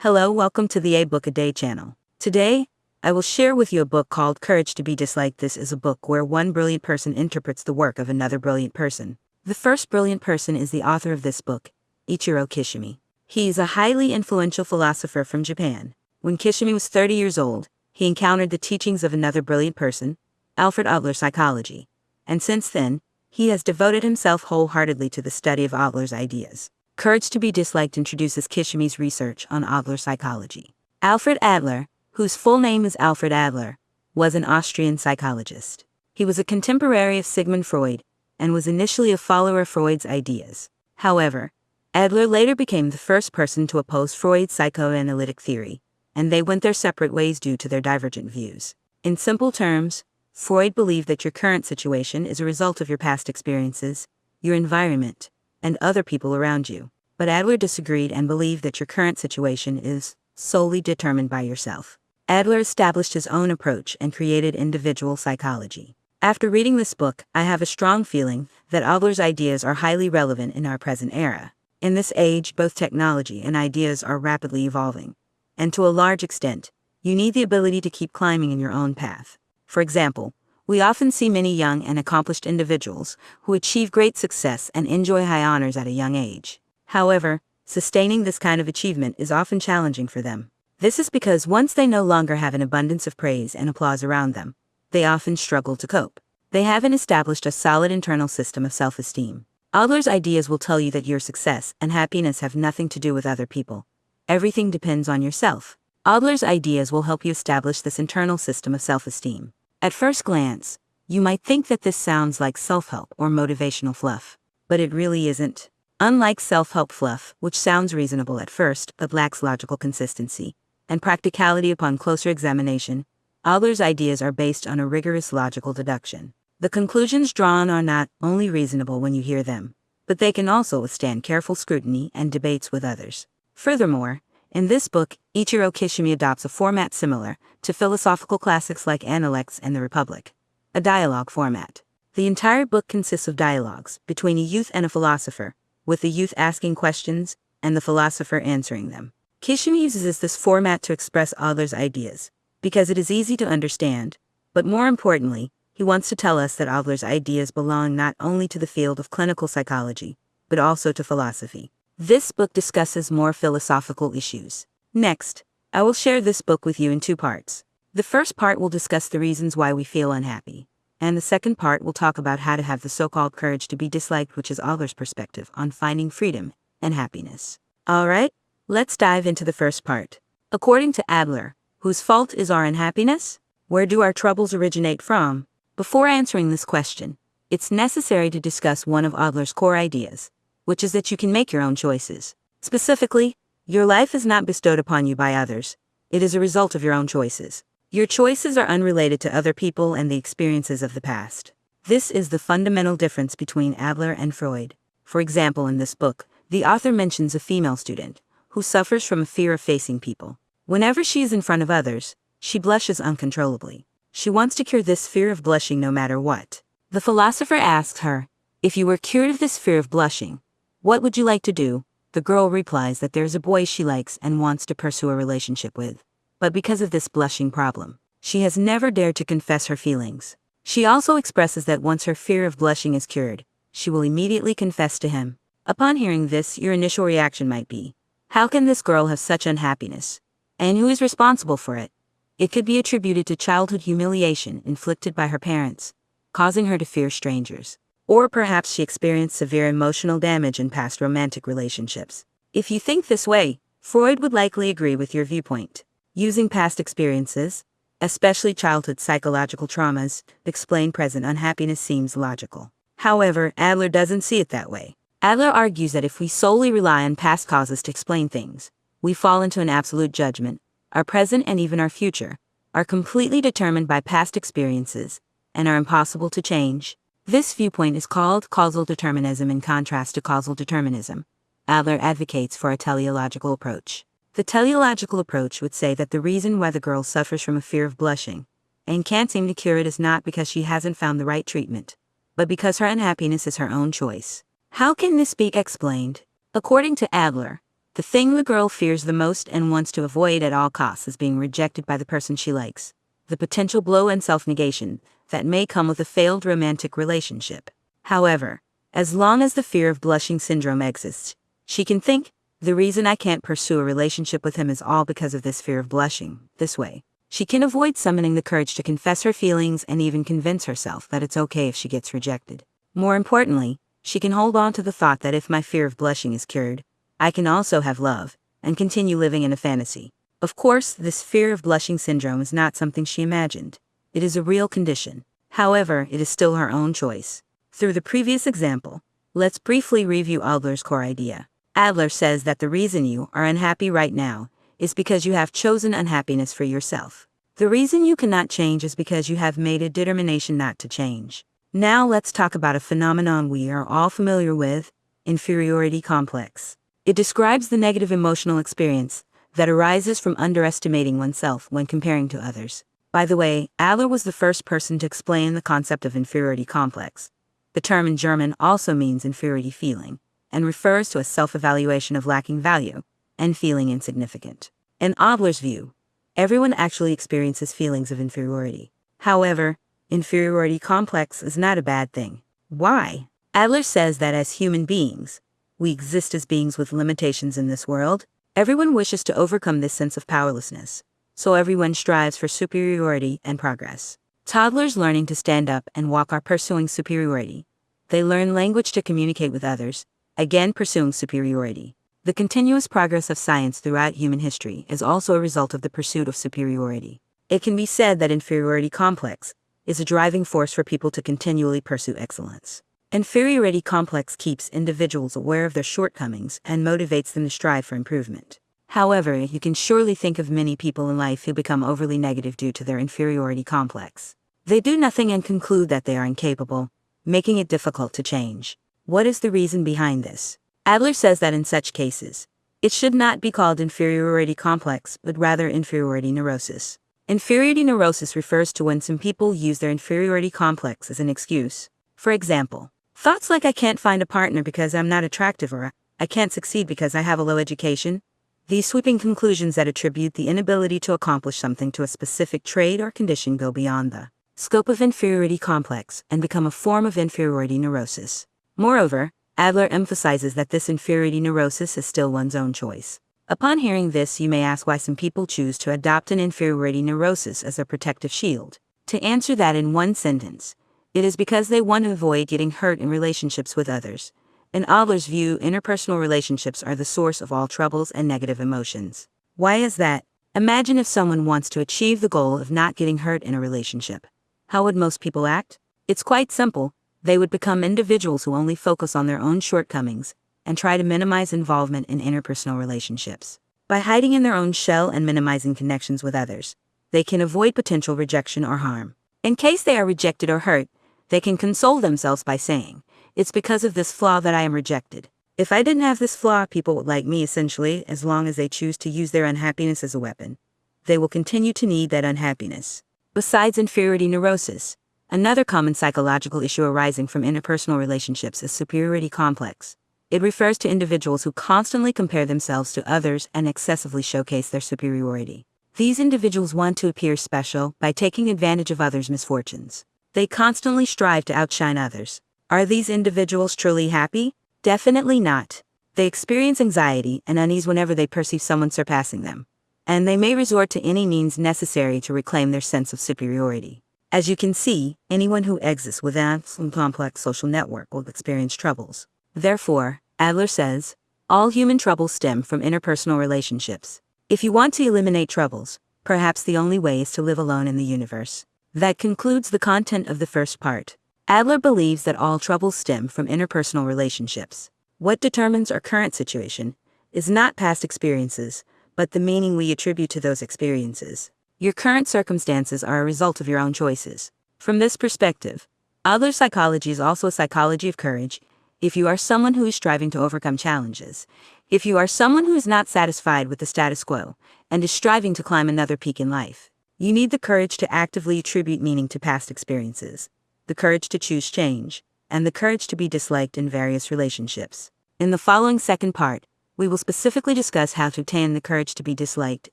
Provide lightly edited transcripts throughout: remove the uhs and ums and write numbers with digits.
Hello, welcome to the A Book a Day channel. Today, I will share with you a book called Courage to be Disliked. This is a book where one brilliant person interprets the work of another brilliant person. The first brilliant person is the author of this book, Ichiro Kishimi. He is a highly influential philosopher from Japan. When Kishimi was 30 years old, he encountered the teachings of another brilliant person, Alfred Adler psychology. And since then, he has devoted himself wholeheartedly to the study of Adler's ideas. Courage to be Disliked introduces Kishimi's research on Adler psychology. Alfred Adler, whose full name is Alfred Adler, was an Austrian psychologist. He was a contemporary of Sigmund Freud and was initially a follower of Freud's ideas. However, Adler later became the first person to oppose Freud's psychoanalytic theory, and they went their separate ways due to their divergent views. In simple terms, Freud believed that your current situation is a result of your past experiences, your environment, and other people around you. But Adler disagreed and believed that your current situation is solely determined by yourself. Adler established his own approach and created individual psychology. After reading this book, I have a strong feeling that Adler's ideas are highly relevant in our present era. In this age, both technology and ideas are rapidly evolving, and to a large extent, you need the ability to keep climbing in your own path. For example, we often see many young and accomplished individuals who achieve great success and enjoy high honors at a young age. However, sustaining this kind of achievement is often challenging for them. This is because once they no longer have an abundance of praise and applause around them, they often struggle to cope. They haven't established a solid internal system of self-esteem. Adler's ideas will tell you that your success and happiness have nothing to do with other people. Everything depends on yourself. Adler's ideas will help you establish this internal system of self-esteem. At first glance, you might think that this sounds like self-help or motivational fluff, but it really isn't. Unlike self-help fluff, which sounds reasonable at first but lacks logical consistency and practicality upon closer examination, Adler's ideas are based on a rigorous logical deduction. The conclusions drawn are not only reasonable when you hear them, but they can also withstand careful scrutiny and debates with others. Furthermore, in this book, Ichiro Kishimi adopts a format similar to philosophical classics like Analects and the Republic, a dialogue format. The entire book consists of dialogues between a youth and a philosopher, with the youth asking questions and the philosopher answering them. Kishimi uses this format to express Adler's ideas, because it is easy to understand, but more importantly, he wants to tell us that Adler's ideas belong not only to the field of clinical psychology, but also to philosophy. This book discusses more philosophical issues. Next, I will share this book with you in two parts. The first part will discuss the reasons why we feel unhappy, and the second part will talk about how to have the so-called courage to be disliked, which is Adler's perspective on finding freedom and happiness. Alright, let's dive into the first part. According to Adler, whose fault is our unhappiness? Where do our troubles originate from? Before answering this question, it's necessary to discuss one of Adler's core ideas, which is that you can make your own choices. Specifically, your life is not bestowed upon you by others. It is a result of your own choices. Your choices are unrelated to other people and the experiences of the past. This is the fundamental difference between Adler and Freud. For example, in this book, the author mentions a female student who suffers from a fear of facing people. Whenever she is in front of others, she blushes uncontrollably. She wants to cure this fear of blushing no matter what. The philosopher asks her, if you were cured of this fear of blushing, what would you like to do? The girl replies that there's a boy she likes and wants to pursue a relationship with. But because of this blushing problem, she has never dared to confess her feelings. She also expresses that once her fear of blushing is cured, she will immediately confess to him. Upon hearing this, your initial reaction might be, how can this girl have such unhappiness? And who is responsible for it? It could be attributed to childhood humiliation inflicted by her parents, causing her to fear strangers. Or perhaps she experienced severe emotional damage in past romantic relationships. If you think this way, Freud would likely agree with your viewpoint. Using past experiences, especially childhood psychological traumas, to explain present unhappiness seems logical. However, Adler doesn't see it that way. Adler argues that if we solely rely on past causes to explain things, we fall into an absolute judgment. Our present and even our future are completely determined by past experiences and are impossible to change. This viewpoint is called causal determinism in contrast to causal determinism. Adler advocates for a teleological approach. The teleological approach would say that the reason why the girl suffers from a fear of blushing and can't seem to cure it is not because she hasn't found the right treatment, but because her unhappiness is her own choice. How can this be explained? According to Adler, The thing the girl fears the most and wants to avoid at all costs is being rejected by the person she likes. The potential blow and self-negation that may come with a failed romantic relationship. However, as long as the fear of blushing syndrome exists, she can think, the reason I can't pursue a relationship with him is all because of this fear of blushing. This way, she can avoid summoning the courage to confess her feelings and even convince herself that it's okay if she gets rejected. More importantly, she can hold on to the thought that if my fear of blushing is cured, I can also have love, and continue living in a fantasy. Of course, this fear of blushing syndrome is not something she imagined. It is a real condition. However, it is still her own choice. Through the previous example, let's briefly review Adler's core idea. Adler says that the reason you are unhappy right now is because you have chosen unhappiness for yourself. The reason you cannot change is because you have made a determination not to change. Now let's talk about a phenomenon we are all familiar with, inferiority complex. It describes the negative emotional experience that arises from underestimating oneself when comparing to others. By the way, Adler was the first person to explain the concept of inferiority complex. The term in German also means inferiority feeling, and refers to a self-evaluation of lacking value and feeling insignificant. In Adler's view, everyone actually experiences feelings of inferiority. However, inferiority complex is not a bad thing. Why? Adler says that as human beings, we exist as beings with limitations in this world. Everyone wishes to overcome this sense of powerlessness, so everyone strives for superiority and progress. Toddlers learning to stand up and walk are pursuing superiority. They learn language to communicate with others, again pursuing superiority. The continuous progress of science throughout human history is also a result of the pursuit of superiority. It can be said that inferiority complex is a driving force for people to continually pursue excellence. Inferiority complex keeps individuals aware of their shortcomings and motivates them to strive for improvement. However, you can surely think of many people in life who become overly negative due to their inferiority complex. They do nothing and conclude that they are incapable, making it difficult to change. What is the reason behind this? Adler says that in such cases, it should not be called inferiority complex, but rather inferiority neurosis. Inferiority neurosis refers to when some people use their inferiority complex as an excuse. For example, thoughts like I can't find a partner because I'm not attractive or I can't succeed because I have a low education. These sweeping conclusions that attribute the inability to accomplish something to a specific trait or condition go beyond the scope of inferiority complex and become a form of inferiority neurosis. Moreover, Adler emphasizes that this inferiority neurosis is still one's own choice. Upon hearing this, you may ask why some people choose to adopt an inferiority neurosis as a protective shield. To answer that in one sentence, it is because they want to avoid getting hurt in relationships with others. In Adler's view, interpersonal relationships are the source of all troubles and negative emotions. Why is that? Imagine if someone wants to achieve the goal of not getting hurt in a relationship. How would most people act? It's quite simple. They would become individuals who only focus on their own shortcomings and try to minimize involvement in interpersonal relationships. By hiding in their own shell and minimizing connections with others, they can avoid potential rejection or harm. In case they are rejected or hurt, they can console themselves by saying, "It's because of this flaw that I am rejected. If I didn't have this flaw, people would like me." Essentially, as long as they choose to use their unhappiness as a weapon, they will continue to need that unhappiness. Besides inferiority neurosis, another common psychological issue arising from interpersonal relationships is superiority complex. It refers to individuals who constantly compare themselves to others and excessively showcase their superiority. These individuals want to appear special by taking advantage of others' misfortunes. They constantly strive to outshine others. Are these individuals truly happy? Definitely not. They experience anxiety and unease whenever they perceive someone surpassing them, and they may resort to any means necessary to reclaim their sense of superiority. As you can see, anyone who exists within some complex social network will experience troubles. Therefore, Adler says, all human troubles stem from interpersonal relationships. If you want to eliminate troubles, perhaps the only way is to live alone in the universe. That concludes the content of the first part. Adler believes that all troubles stem from interpersonal relationships. What determines our current situation is not past experiences, but the meaning we attribute to those experiences. Your current circumstances are a result of your own choices. From this perspective, Adler's psychology is also a psychology of courage. If you are someone who is striving to overcome challenges, if you are someone who is not satisfied with the status quo and is striving to climb another peak in life, you need the courage to actively attribute meaning to past experiences, the courage to choose change, and the courage to be disliked in various relationships. In the following second part, we will specifically discuss how to attain the courage to be disliked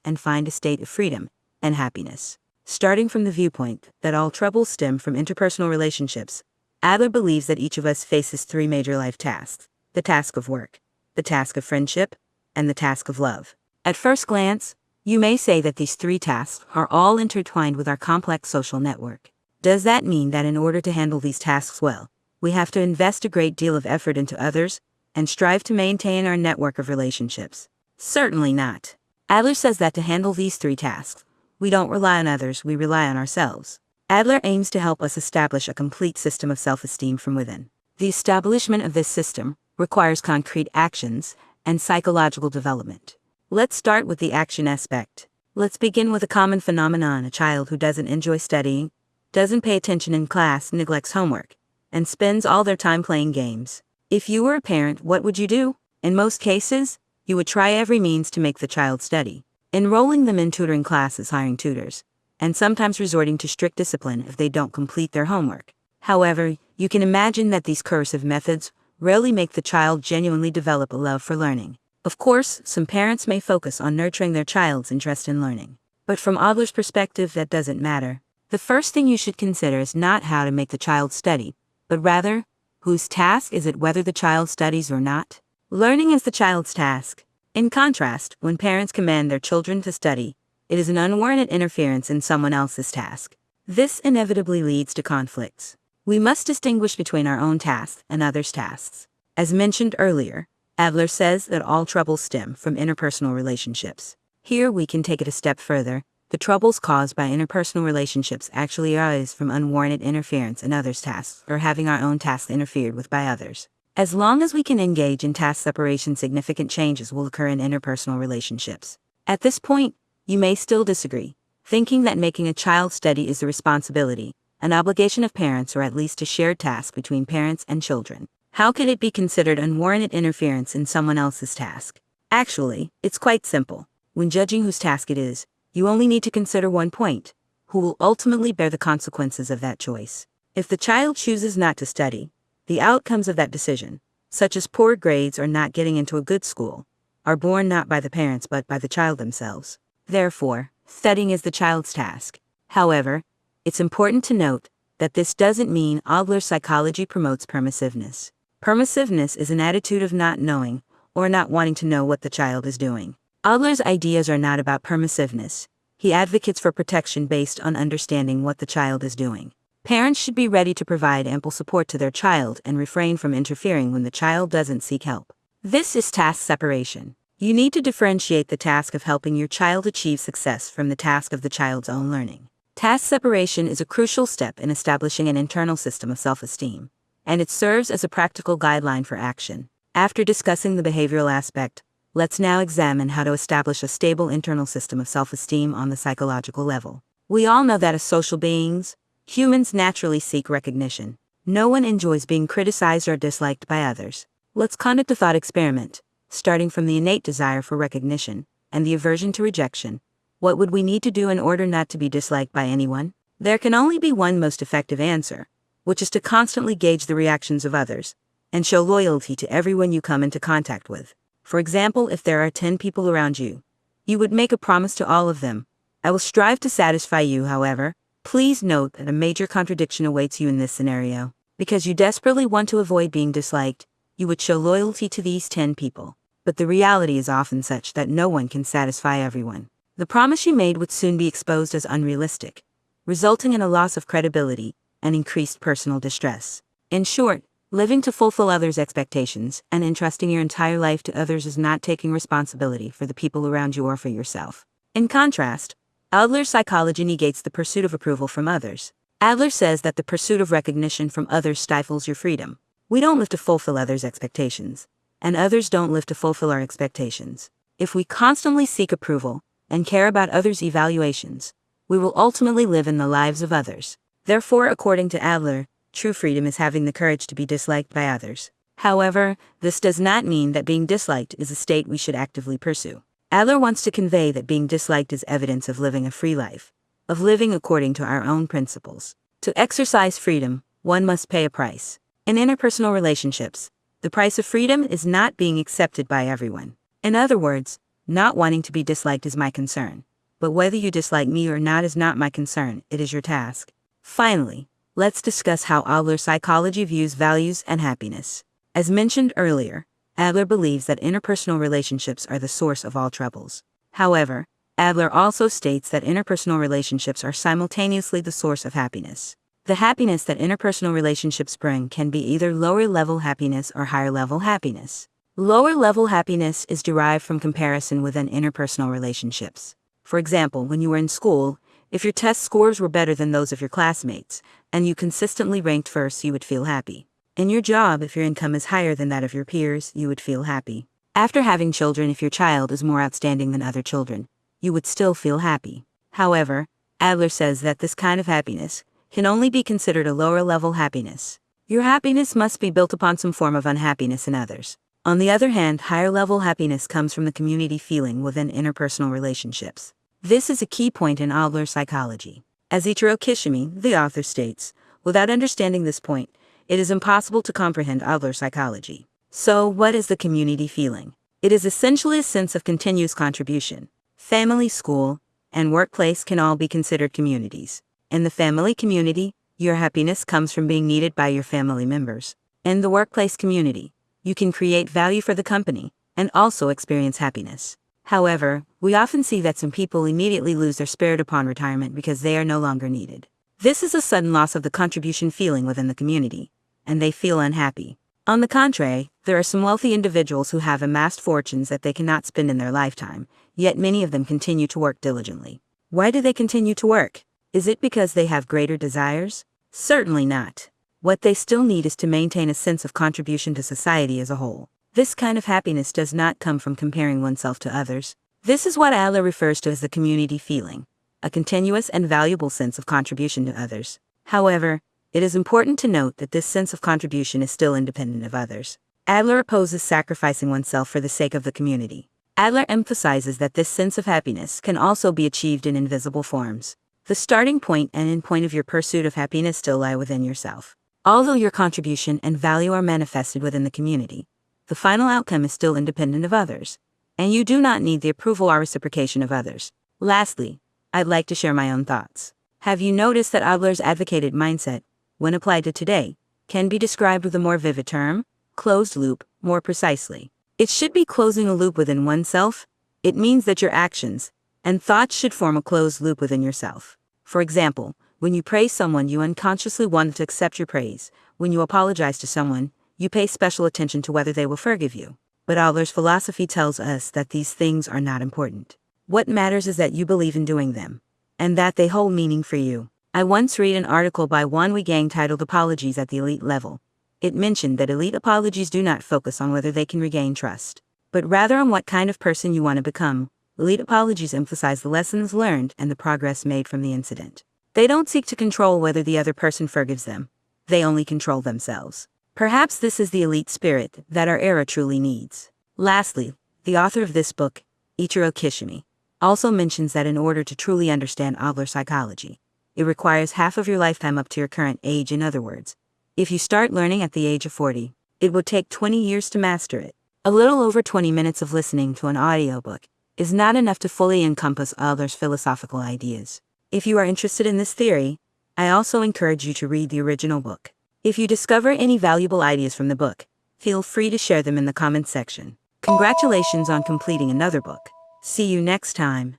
and find a state of freedom and happiness. Starting from the viewpoint that all troubles stem from interpersonal relationships, Adler believes that each of us faces three major life tasks: the task of work, the task of friendship, and the task of love. At first glance, you may say that these three tasks are all intertwined with our complex social network. Does that mean that in order to handle these tasks well, we have to invest a great deal of effort into others and strive to maintain our network of relationships? Certainly not. Adler says that to handle these three tasks, we don't rely on others, we rely on ourselves. Adler aims to help us establish a complete system of self-esteem from within. The establishment of this system requires concrete actions and psychological development. Let's start with the action aspect. Let's begin with a common phenomenon: a child who doesn't enjoy studying, doesn't pay attention in class, neglects homework, and spends all their time playing games. If you were a parent, what would you do? In most cases, you would try every means to make the child study, enrolling them in tutoring classes, hiring tutors, and sometimes resorting to strict discipline if they don't complete their homework. However, you can imagine that these coercive methods rarely make the child genuinely develop a love for learning. Of course, some parents may focus on nurturing their child's interest in learning. But from Adler's perspective, that doesn't matter. The first thing you should consider is not how to make the child study, but rather, whose task is it whether the child studies or not? Learning is the child's task. In contrast, when parents command their children to study, it is an unwarranted interference in someone else's task. This inevitably leads to conflicts. We must distinguish between our own tasks and others' tasks. As mentioned earlier, Adler says that all troubles stem from interpersonal relationships. Here we can take it a step further. The troubles caused by interpersonal relationships actually arise from unwarranted interference in others' tasks or having our own tasks interfered with by others. As long as we can engage in task separation, significant changes will occur in interpersonal relationships. At this point, you may still disagree, thinking that making a child study is the responsibility, an obligation of parents, or at least a shared task between parents and children. How could it be considered unwarranted interference in someone else's task? Actually, it's quite simple. When judging whose task it is, you only need to consider one point: who will ultimately bear the consequences of that choice. If the child chooses not to study, the outcomes of that decision, such as poor grades or not getting into a good school, are borne not by the parents but by the child themselves. Therefore, studying is the child's task. However, it's important to note that this doesn't mean Adler's psychology promotes permissiveness. Permissiveness is an attitude of not knowing or not wanting to know what the child is doing. Adler's ideas are not about permissiveness. He advocates for protection based on understanding what the child is doing. Parents should be ready to provide ample support to their child and refrain from interfering when the child doesn't seek help. This is task separation. You need to differentiate the task of helping your child achieve success from the task of the child's own learning. Task separation is a crucial step in establishing an internal system of self-esteem, and it serves as a practical guideline for action. After discussing the behavioral aspect, let's now examine how to establish a stable internal system of self-esteem on the psychological level. We all know that as social beings, humans naturally seek recognition. No one enjoys being criticized or disliked by others. Let's conduct a thought experiment, starting from the innate desire for recognition and the aversion to rejection. What would we need to do in order not to be disliked by anyone? There can only be one most effective answer, which is to constantly gauge the reactions of others and show loyalty to everyone you come into contact with. For example, if there are 10 people around you, you would make a promise to all of them: I will strive to satisfy you. However, please note that a major contradiction awaits you in this scenario. Because you desperately want to avoid being disliked, you would show loyalty to these 10 people. But the reality is often such that no one can satisfy everyone. The promise you made would soon be exposed as unrealistic, resulting in a loss of credibility and increased personal distress. In short, living to fulfill others' expectations and entrusting your entire life to others is not taking responsibility for the people around you or for yourself. In contrast, Adler's psychology negates the pursuit of approval from others. Adler says that the pursuit of recognition from others stifles your freedom. We don't live to fulfill others' expectations, and others don't live to fulfill our expectations. If we constantly seek approval and care about others' evaluations, we will ultimately live in the lives of others. Therefore, according to Adler, true freedom is having the courage to be disliked by others. However, this does not mean that being disliked is a state we should actively pursue. Adler wants to convey that being disliked is evidence of living a free life, of living according to our own principles. To exercise freedom, one must pay a price. In interpersonal relationships, the price of freedom is not being accepted by everyone. In other words, not wanting to be disliked is my concern. But whether you dislike me or not is not my concern, it is your task. Finally, let's discuss how Adler's psychology views values and happiness. As mentioned earlier, Adler believes that interpersonal relationships are the source of all troubles. However, Adler also states that interpersonal relationships are simultaneously the source of happiness. The happiness that interpersonal relationships bring can be either lower-level happiness or higher-level happiness. Lower-level happiness is derived from comparison within interpersonal relationships. For example, when you were in school, if your test scores were better than those of your classmates, and you consistently ranked first, you would feel happy. In your job, if your income is higher than that of your peers, you would feel happy. After having children, if your child is more outstanding than other children, you would still feel happy. However, Adler says that this kind of happiness can only be considered a lower-level happiness. Your happiness must be built upon some form of unhappiness in others. On the other hand, higher-level happiness comes from the community feeling within interpersonal relationships. This is a key point in Adler's psychology. As Ichiro Kishimi, the author, states, without understanding this point, it is impossible to comprehend Adler's psychology. So, what is the community feeling? It is essentially a sense of continuous contribution. Family, school, and workplace can all be considered communities. In the family community, your happiness comes from being needed by your family members. In the workplace community, you can create value for the company and also experience happiness. However, we often see that some people immediately lose their spirit upon retirement because they are no longer needed. This is a sudden loss of the contribution feeling within the community, and they feel unhappy. On the contrary, there are some wealthy individuals who have amassed fortunes that they cannot spend in their lifetime, yet many of them continue to work diligently. Why do they continue to work? Is it because they have greater desires? Certainly not. What they still need is to maintain a sense of contribution to society as a whole. This kind of happiness does not come from comparing oneself to others. This is what Adler refers to as the community feeling, a continuous and valuable sense of contribution to others. However, it is important to note that this sense of contribution is still independent of others. Adler opposes sacrificing oneself for the sake of the community. Adler emphasizes that this sense of happiness can also be achieved in invisible forms. The starting point and end point of your pursuit of happiness still lie within yourself. Although your contribution and value are manifested within the community, the final outcome is still independent of others, and you do not need the approval or reciprocation of others. Lastly, I'd like to share my own thoughts. Have you noticed that Adler's advocated mindset, when applied to today, can be described with a more vivid term? Closed loop, more precisely. It should be closing a loop within oneself. It means that your actions and thoughts should form a closed loop within yourself. For example, when you praise someone, you unconsciously want to accept your praise. When you apologize to someone, you pay special attention to whether they will forgive you. But Adler's philosophy tells us that these things are not important. What matters is that you believe in doing them, and that they hold meaning for you. I once read an article by Wan Gang titled Apologies at the Elite Level. It mentioned that elite apologies do not focus on whether they can regain trust, but rather on what kind of person you want to become. Elite apologies emphasize the lessons learned and the progress made from the incident. They don't seek to control whether the other person forgives them. They only control themselves. Perhaps this is the elite spirit that our era truly needs. Lastly, the author of this book, Ichiro Kishimi, also mentions that in order to truly understand Adler's psychology, it requires half of your lifetime up to your current age. In other words, if you start learning at the age of 40, it would take 20 years to master it. A little over 20 minutes of listening to an audiobook is not enough to fully encompass Adler's philosophical ideas. If you are interested in this theory, I also encourage you to read the original book. If you discover any valuable ideas from the book, feel free to share them in the comments section. Congratulations on completing another book. See you next time.